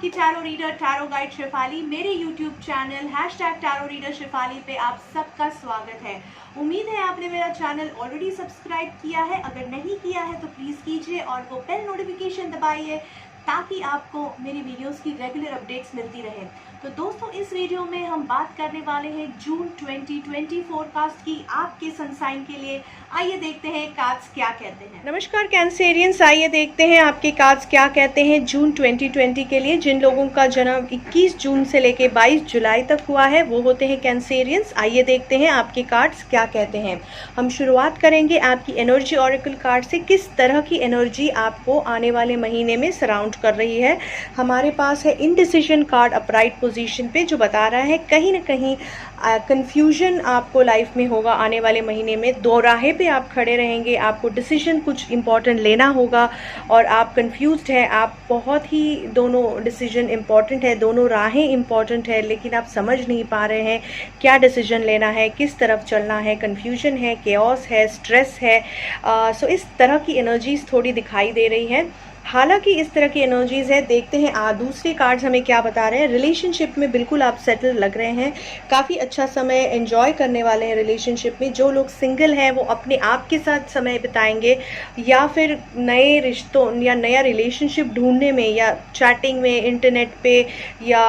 आपकी tarot reader tarot guide Shefali. मेरे YouTube channel #tarot reader Shefali पे आप सबका स्वागत है। उम्मीद है आपने मेरा चैनल ऑलरेडी सब्सक्राइब किया है। अगर नहीं किया है तो प्लीज़ कीजिए और वो बेल नोटिफिकेशन दबाइए ताकि आपको मेरी वीडियोस की रेगुलर अपडेट्स मिलती रहे। तो दोस्तों, इस वीडियो में हम बात करने वाले हैं जून 2020 फोरकास्ट की आपके सन साइन के लिए। आइए देखते हैं कार्ड्स क्या कहते हैं। नमस्कार कैंसेरियंस, आइए देखते हैं आपके कार्ड्स क्या कहते हैं जून 2020 के लिए। जिन लोगों का जन्म 21 जून से लेके 22 जुलाई तक हुआ है वो होते हैं कैंसेरियंस। आइए देखते हैं आपके कार्ड्स क्या कहते हैं। हम शुरुआत करेंगे आपकी एनर्जी ऑरेकल कार्ड से। किस तरह की एनर्जी आपको आने वाले महीने में सराउंड कर रही है। हमारे पास है इनडिसीजन कार्ड अपराइट पोजीशन पे, जो बता रहा है कहीं ना कहीं कंफ्यूजन आपको लाइफ में होगा आने वाले महीने में। दो राहें पे आप खड़े रहेंगे, आपको डिसीजन कुछ इंपॉर्टेंट लेना होगा और आप कंफ्यूज्ड है। आप बहुत ही, दोनों डिसीजन इंपॉर्टेंट है, दोनों राहें इंपॉर्टेंट है, लेकिन आप समझ नहीं पा रहे हैं क्या डिसीजन लेना है, किस तरफ चलना है। कंफ्यूजन है, केओस है, स्ट्रेस है। सो इस तरह की एनर्जीज थोड़ी दिखाई दे रही हैं। हालांकि इस तरह की एनर्जीज है। देखते हैं दूसरे कार्ड्स हमें क्या बता रहे हैं। रिलेशनशिप में बिल्कुल आप सेटल लग रहे हैं, काफ़ी अच्छा समय एंजॉय करने वाले हैं रिलेशनशिप में। जो लोग सिंगल हैं वो अपने आप के साथ समय बिताएंगे या फिर नए रिश्तों या नया रिलेशनशिप ढूंढने में या चैटिंग में, इंटरनेट पे या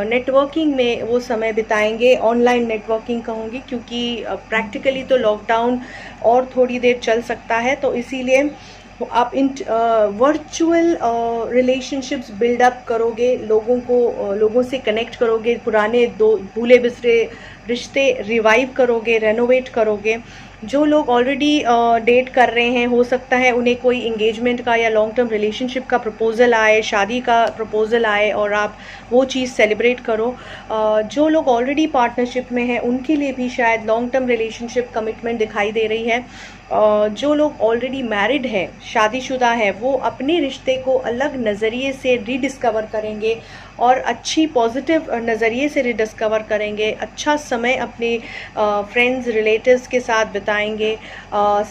नेटवर्किंग में वो समय बिताएंगे। ऑनलाइन नेटवर्किंग कहूँगी क्योंकि प्रैक्टिकली तो लॉकडाउन और थोड़ी देर चल सकता है, तो इसीलिए आप इन वर्चुअल रिलेशनशिप्स बिल्डअप करोगे, लोगों से कनेक्ट करोगे, पुराने दो भूले बिसरे रिश्ते रिवाइव करोगे, रेनोवेट करोगे। जो लोग ऑलरेडी डेट कर रहे हैं, हो सकता है उन्हें कोई इंगेजमेंट का या लॉन्ग टर्म रिलेशनशिप का प्रपोजल आए, शादी का प्रपोजल आए और आप वो चीज़ सेलिब्रेट करो। जो लोग ऑलरेडी पार्टनरशिप में हैं उनके लिए भी शायद लॉन्ग टर्म रिलेशनशिप कमिटमेंट दिखाई दे रही है। जो लोग ऑलरेडी मैरिड है, शादीशुदा है, वो अपने रिश्ते को अलग नज़रिए से रीडिस्कवर करेंगे और अच्छी पॉजिटिव नज़रिए से रिडिस्कवर करेंगे। अच्छा समय अपने फ्रेंड्स रिलेटिव्स के साथ बिताएंगे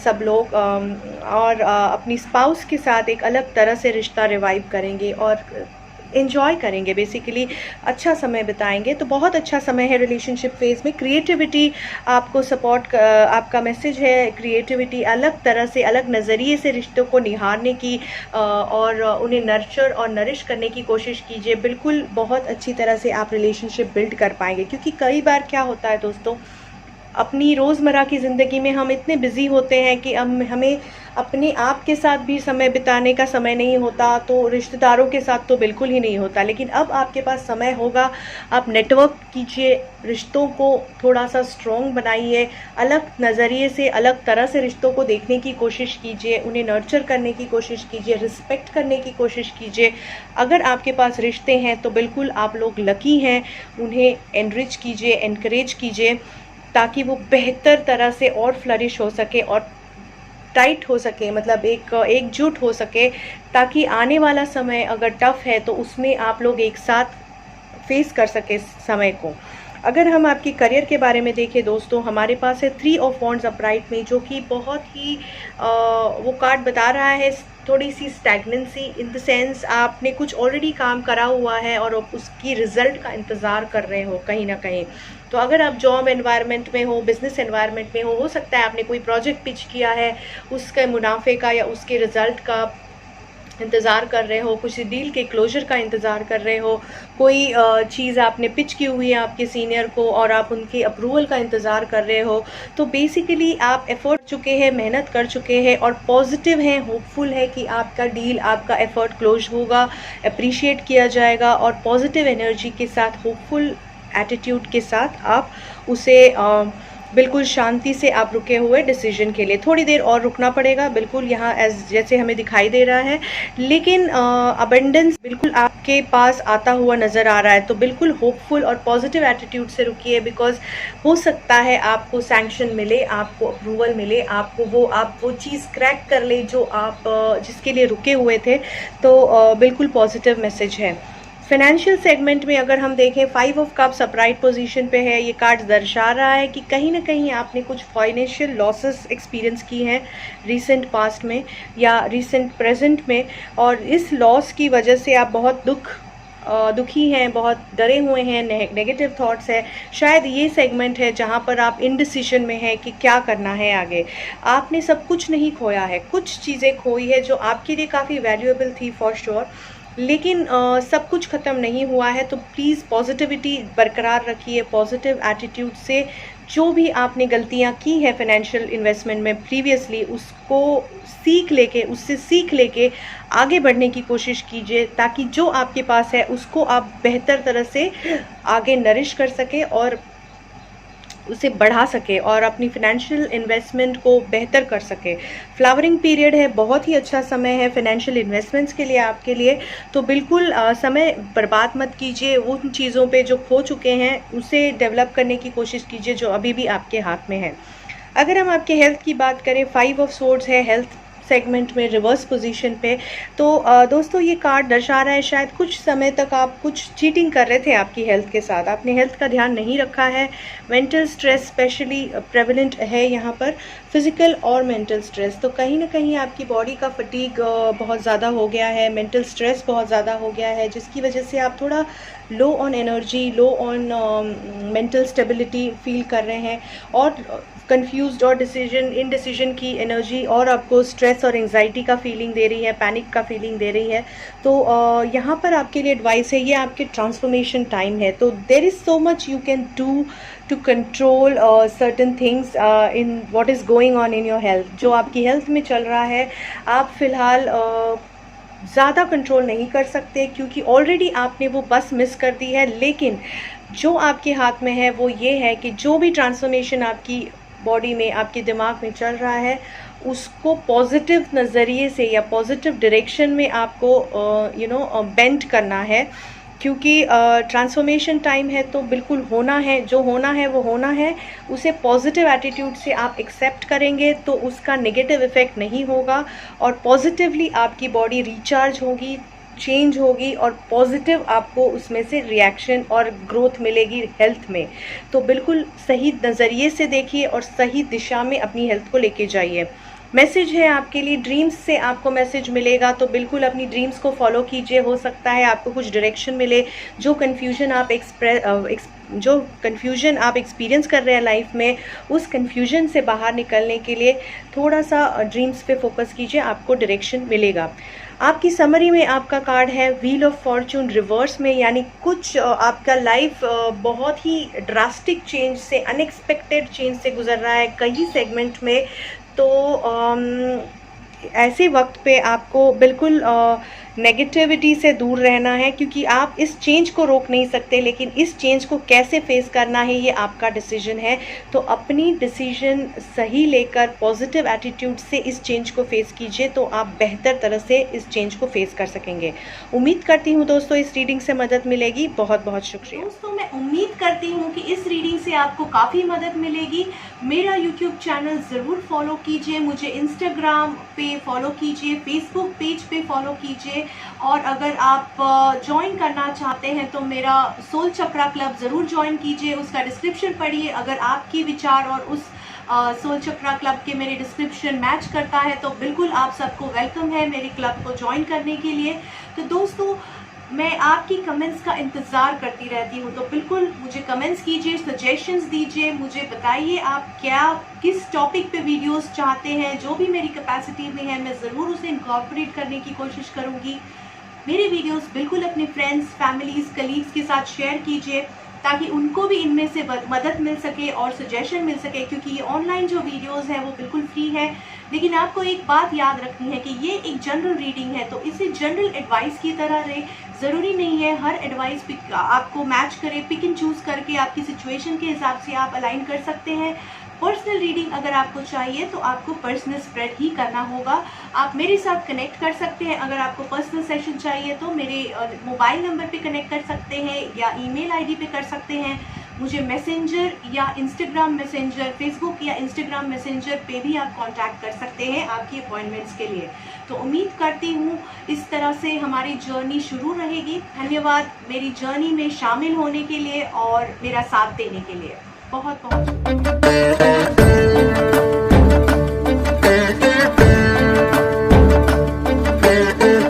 सब लोग, और अपनी स्पाउस के साथ एक अलग तरह से रिश्ता रिवाइव करेंगे और एंजॉय करेंगे। बेसिकली अच्छा समय बिताएंगे। तो बहुत अच्छा समय है रिलेशनशिप फेज में। क्रिएटिविटी आपको सपोर्ट, आपका मैसेज है क्रिएटिविटी, अलग तरह से, अलग नज़रिए से रिश्तों को निहारने की और उन्हें नर्चर और नरिश करने की कोशिश कीजिए। बिल्कुल बहुत अच्छी तरह से आप रिलेशनशिप बिल्ड कर पाएंगे। क्योंकि कई बार क्या होता है दोस्तों, अपनी रोज़मर्रा की ज़िंदगी में हम इतने बिज़ी होते हैं कि हमें अपने आप के साथ भी समय बिताने का समय नहीं होता, तो रिश्तेदारों के साथ तो बिल्कुल ही नहीं होता। लेकिन अब आपके पास समय होगा, आप नेटवर्क कीजिए, रिश्तों को थोड़ा सा स्ट्रॉन्ग बनाइए, अलग नज़रिए से, अलग तरह से रिश्तों को देखने की कोशिश कीजिए, उन्हें नर्चर करने की कोशिश कीजिए, रिस्पेक्ट करने की कोशिश कीजिए। अगर आपके पास रिश्ते हैं तो बिल्कुल आप लोग लकी हैं, उन्हें एनरिच कीजिए, एनकरेज कीजिए ताकि वो बेहतर तरह से और फ्लरिश हो सके और टाइट हो सके, मतलब एकजुट हो सके, ताकि आने वाला समय अगर टफ है तो उसमें आप लोग एक साथ फेस कर सके समय को। अगर हम आपकी करियर के बारे में देखें दोस्तों, हमारे पास है 3 ऑफ वॉन्ड्स अपराइट में, जो कि बहुत ही वो कार्ड बता रहा है थोड़ी सी स्टैग्नेंसी, इन द सेंस आपने कुछ ऑलरेडी काम करा हुआ है और उसकी रिजल्ट का इंतज़ार कर रहे हो कहीं ना कहीं। तो अगर आप जॉब एनवायरनमेंट में हो, बिजनेस एनवायरनमेंट में हो सकता है आपने कोई प्रोजेक्ट पिच किया है, उसके मुनाफे का या उसके रिजल्ट का इंतज़ार कर रहे हो, कुछ डील के क्लोजर का इंतज़ार कर रहे हो, कोई चीज़ आपने पिच की हुई है आपके सीनियर को और आप उनके अप्रूवल का इंतज़ार कर रहे हो। तो बेसिकली आप एफर्ट चुके हैं, मेहनत कर चुके हैं और पॉजिटिव हैं, होपफुल है कि आपका डील, आपका एफर्ट क्लोज होगा, अप्रिशिएट किया जाएगा और पॉजिटिव एनर्जी के साथ, होपफुल एटीट्यूड के साथ आप उसे बिल्कुल शांति से आप रुके हुए डिसीजन के लिए। थोड़ी देर और रुकना पड़ेगा बिल्कुल, यहाँ जैसे हमें दिखाई दे रहा है, लेकिन अबंडेंस बिल्कुल आपके पास आता हुआ नज़र आ रहा है। तो बिल्कुल होपफुल और पॉजिटिव एटीट्यूड से रुकिए, बिकॉज हो सकता है आपको सैंक्शन मिले, आपको अप्रूवल मिले, आप वो चीज़ क्रैक कर ले जो आप जिसके लिए रुके हुए थे। तो बिल्कुल पॉजिटिव मैसेज है। फाइनेंशियल सेगमेंट में अगर हम देखें, 5 ऑफ कप्स अपराइट पोजीशन पे है। ये कार्ड दर्शा रहा है कि कहीं ना कहीं आपने कुछ फाइनेंशियल लॉसेस एक्सपीरियंस की हैं रीसेंट पास्ट में या रीसेंट प्रेजेंट में, और इस लॉस की वजह से आप बहुत दुख दुखी हैं, बहुत डरे हुए हैं, नेगेटिव थॉट्स है, शायद ये सेगमेंट है जहाँ पर आप इनडिसीजन में हैं कि क्या करना है आगे। आपने सब कुछ नहीं खोया है, कुछ चीज़ें खोई है जो आपके लिए काफ़ी वैल्यूएबल थी फॉर श्योर, लेकिन सब कुछ ख़त्म नहीं हुआ है। तो प्लीज़ पॉजिटिविटी बरकरार रखिए, पॉजिटिव एटीट्यूड से जो भी आपने गलतियां की है फाइनेंशियल इन्वेस्टमेंट में प्रीवियसली, उसको उससे सीख लेके आगे बढ़ने की कोशिश कीजिए, ताकि जो आपके पास है उसको आप बेहतर तरह से आगे नरिश कर सके और उसे बढ़ा सके और अपनी फाइनेंशियल इन्वेस्टमेंट को बेहतर कर सके। फ्लावरिंग पीरियड है, बहुत ही अच्छा समय है फाइनेंशियल इन्वेस्टमेंट्स के लिए आपके लिए। तो बिल्कुल समय बर्बाद मत कीजिए, उन चीज़ों पे जो खो चुके हैं उसे डेवलप करने की कोशिश कीजिए जो अभी भी आपके हाथ में है। अगर हम आपके हेल्थ की बात करें, 5 ऑफ सोर्ड्स है हेल्थ सेगमेंट में रिवर्स पोजीशन पे। तो दोस्तों ये कार्ड दर्शा रहा है शायद कुछ समय तक आप कुछ चीटिंग कर रहे थे आपकी हेल्थ के साथ, आपने हेल्थ का ध्यान नहीं रखा है। मेंटल स्ट्रेस स्पेशली प्रेवलेंट है यहाँ पर, फिजिकल और मेंटल स्ट्रेस। तो कहीं ना कहीं आपकी बॉडी का फटीग बहुत ज़्यादा हो गया है, मेंटल स्ट्रेस बहुत ज़्यादा हो गया है, जिसकी वजह से आप थोड़ा लो on energy, low on mental stability feel कर रहे हैं, और कंफ्यूज्ड और इनडिसीजन की एनर्जी और आपको स्ट्रेस और एंजाइटी का फीलिंग दे रही है, पैनिक का फीलिंग दे रही है। तो यहाँ पर आपके लिए एडवाइस है, ये आपके ट्रांसफॉर्मेशन टाइम है। तो there is so much you can do to control certain things in what is going on in your health. जो आपकी हेल्थ में चल रहा है आप फ़िलहाल ज़्यादा कंट्रोल नहीं कर सकते, क्योंकि ऑलरेडी आपने वो बस मिस कर दी है। लेकिन जो आपके हाथ में है वो ये है कि जो भी ट्रांसफॉर्मेशन आपकी बॉडी में, आपके दिमाग में चल रहा है, उसको पॉजिटिव नज़रिए से या पॉजिटिव डायरेक्शन में आपको बेंड करना है, क्योंकि ट्रांसफॉर्मेशन टाइम है। तो बिल्कुल होना है, जो होना है वो होना है। उसे पॉजिटिव एटीट्यूड से आप एक्सेप्ट करेंगे तो उसका नेगेटिव इफ़ेक्ट नहीं होगा, और पॉजिटिवली आपकी बॉडी रिचार्ज होगी, चेंज होगी, और पॉजिटिव आपको उसमें से रिएक्शन और ग्रोथ मिलेगी हेल्थ में। तो बिल्कुल सही नज़रिए से देखिए और सही दिशा में अपनी हेल्थ को लेके जाइए। मैसेज है आपके लिए, ड्रीम्स से आपको मैसेज मिलेगा, तो बिल्कुल अपनी ड्रीम्स को फॉलो कीजिए। हो सकता है आपको कुछ डायरेक्शन मिले, जो कन्फ्यूजन आप एक्सपीरियंस कर रहे हैं लाइफ में, उस कन्फ्यूजन से बाहर निकलने के लिए थोड़ा सा ड्रीम्स पे फोकस कीजिए, आपको डायरेक्शन मिलेगा। आपकी समरी में आपका कार्ड है व्हील ऑफ फॉर्चून रिवर्स में, यानी कुछ आपका लाइफ बहुत ही ड्रास्टिक चेंज से, अनएक्सपेक्टेड चेंज से गुजर रहा है कई सेगमेंट में। तो ऐसे वक्त पे आपको बिल्कुल नेगेटिविटी से दूर रहना है, क्योंकि आप इस चेंज को रोक नहीं सकते, लेकिन इस चेंज को कैसे फेस करना है ये आपका डिसीजन है। तो अपनी डिसीजन सही लेकर पॉजिटिव एटीट्यूड से इस चेंज को फेस कीजिए, तो आप बेहतर तरह से इस चेंज को फेस कर सकेंगे। उम्मीद करती हूँ दोस्तों इस रीडिंग से मदद मिलेगी। बहुत बहुत शुक्रिया दोस्तों, मैं उम्मीद करती हूँ कि इस रीडिंग से आपको काफ़ी मदद मिलेगी। मेरा यूट्यूब चैनल ज़रूर फॉलो कीजिए, मुझे इंस्टाग्राम पे फॉलो कीजिए, फेसबुक पेज पे फॉलो कीजिए, और अगर आप ज्वाइन करना चाहते हैं तो मेरा सोल चक्रा क्लब ज़रूर ज्वाइन कीजिए। उसका डिस्क्रिप्शन पढ़िए, अगर आपके विचार और उस सोल चक्रा क्लब के मेरे डिस्क्रिप्शन मैच करता है तो बिल्कुल आप सबको वेलकम है मेरे क्लब को ज्वाइन करने के लिए। तो दोस्तों, मैं आपकी कमेंट्स का इंतज़ार करती रहती हूँ, तो बिल्कुल मुझे कमेंट्स कीजिए, सजेशंस दीजिए, मुझे बताइए आप किस टॉपिक पे वीडियोस चाहते हैं। जो भी मेरी कैपेसिटी में है मैं ज़रूर उसे इनकॉर्पोरेट करने की कोशिश करूँगी। मेरे वीडियोस बिल्कुल अपने फ्रेंड्स, फैमिलीज़, कलीग्स के साथ शेयर कीजिए, ताकि उनको भी इनमें से मदद मिल सके और सजेशन मिल सके, क्योंकि ये ऑनलाइन जो वीडियोस हैं वो बिल्कुल फ्री है। लेकिन आपको एक बात याद रखनी है कि ये एक जनरल रीडिंग है, तो इसे जनरल एडवाइस की तरह रहे। ज़रूरी नहीं है हर एडवाइस आपको मैच करे, पिक एंड चूज़ करके आपकी सिचुएशन के हिसाब से आप अलाइन कर सकते हैं। पर्सनल रीडिंग अगर आपको चाहिए तो आपको पर्सनल स्प्रेड ही करना होगा। आप मेरे साथ कनेक्ट कर सकते हैं। अगर आपको पर्सनल सेशन चाहिए तो मेरे मोबाइल नंबर पे कनेक्ट कर सकते हैं या ईमेल आईडी पे कर सकते हैं। मुझे मैसेंजर या इंस्टाग्राम मैसेंजर, फेसबुक या इंस्टाग्राम मैसेंजर पे भी आप कांटेक्ट कर सकते हैं आपकी अपॉइंटमेंट्स के लिए। तो उम्मीद करती हूँ इस तरह से हमारी जर्नी शुरू रहेगी। धन्यवाद मेरी जर्नी में शामिल होने के लिए और मेरा साथ देने के लिए। बहुत बहुत